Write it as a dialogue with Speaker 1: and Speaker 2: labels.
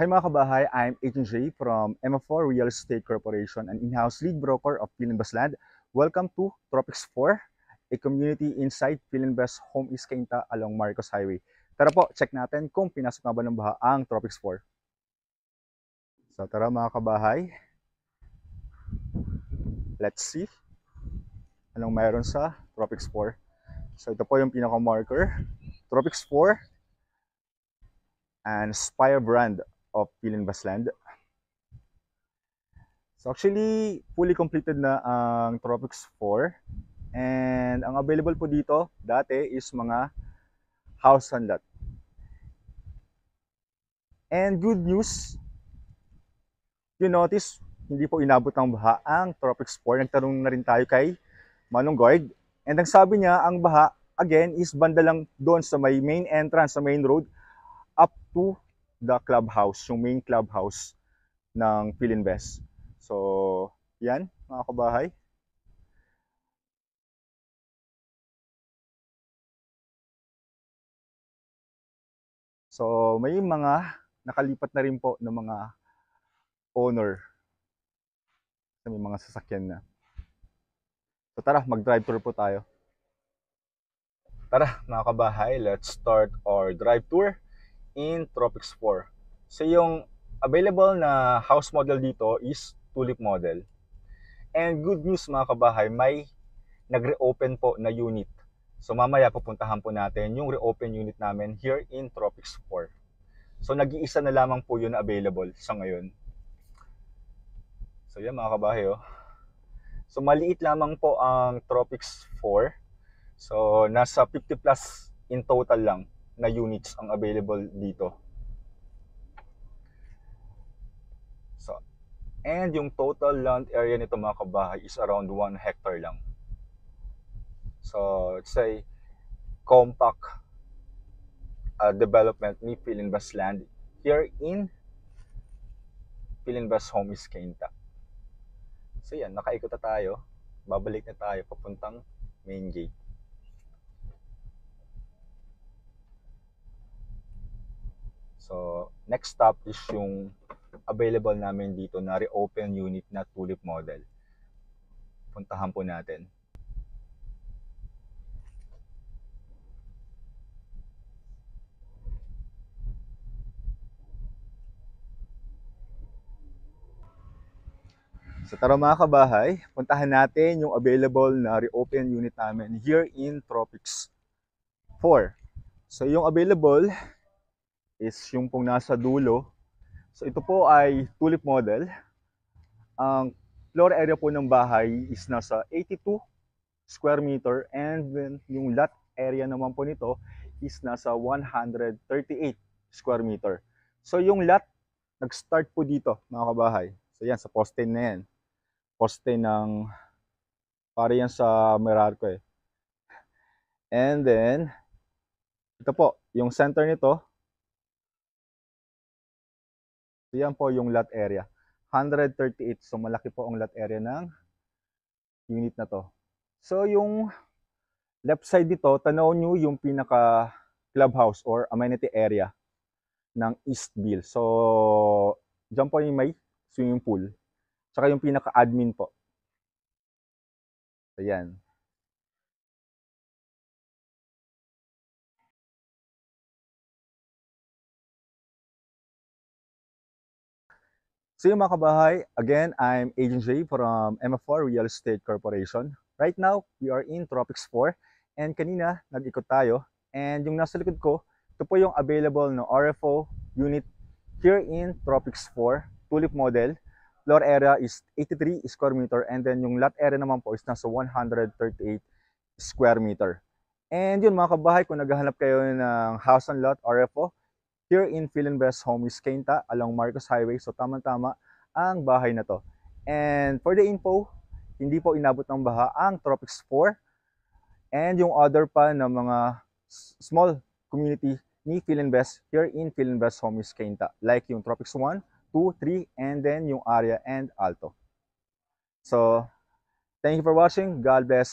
Speaker 1: Hi mga kabahay, I'm Agent J from MF4 Real Estate Corporation, an in-house lead broker of Philinvest Land. Welcome to Tropics 4, a community inside Philinvest Home East Cainta along Marcos Highway. Tara po, check natin kung pinasok na ba ng baha ang Tropics 4. So tara mga kabahay, let's see anong mayroon sa Tropics 4. So ito po yung pinaka-marker, Tropics 4 and Spire brand of Philinvest Land. So actually, fully completed na ang Tropics 4. And ang available po dito, dati is mga house and lot. And good news, you notice, hindi po inabot ng baha ang Tropics 4. Nagtanong na rin tayo kay Manong Guard. And ang sabi niya, ang baha, again, is banda lang doon sa may main entrance, sa main road, up to the clubhouse, yung main clubhouse ng Philinvest. So, yan, mga kabahay. So, may mga nakalipat na rin po ng mga owner. May mga sasakyan na. So, tara, mag-drive tour po tayo. Tara, mga kabahay, let's start our drive tour in Tropics 4. So, yung available na house model dito is tulip model. And good news mga kabahay, may nag-reopen po na unit. So mamaya pupuntahan po natin yung reopen unit namin here in Tropics 4. So nag-iisa na lamang po yun na available sa ngayon. So yan mga kabahay oh. So maliit lamang po ang Tropics 4. So nasa 50 plus in total lang na units ang available dito. So, and yung total land area nito mga kabahay is around 1 hectare lang. So, it's a compact development ni Philinvest Land here in Philinvest Home East Cainta. So yan, nakaikot na tayo. Babalik na tayo papuntang main gate. So, next stop is yung available namin dito na reopen unit na tulip model. Puntahan po natin. So tara mga kabahay, puntahan natin yung available na reopen unit namin here in Tropics 4. So yung available is yung pong nasa dulo. So ito po ay tulip model. Ang floor area po ng bahay is nasa 82 square meter and then yung lot area naman po nito is nasa 138 square meter. So yung lot, nag-start po dito mga kabahay. So yan, sa poste na yan. Poste ng, para yan sa Meralco eh. And then, ito po, yung center nito, so yan po yung lot area. 138, so malaki po ang lot area ng unit na to. So yung left side dito, tanaw nyo yung pinaka clubhouse or amenity area ng Eastville. So, dyan po yung may swimming pool. Tsaka yung pinaka-admin po. Ayan. So yung mga kabahay, again, I'm Agent J from MF4 Real Estate Corporation. Right now, we are in Tropics 4. And kanina, nag-ikot tayo. And yung nasa likod ko, ito po yung available na RFO unit here in Tropics 4, tulip model. Floor area is 83 square meter and then yung lot area naman po is nasa 138 square meter. And yun mga kabahay, kung naghahanap kayo ng house and lot RFO, here in Philinvest Home East Cainta along Marcos Highway, so tamang-tama ang bahay na to. And for the info, hindi po inabot ng baha ang Tropics 4 and yung other pa na mga small community ni Philinvest here in Philinvest Home East Cainta, like yung Tropics 1, 2, 3, and then yung Aria and Alto. So, thank you for watching. God bless.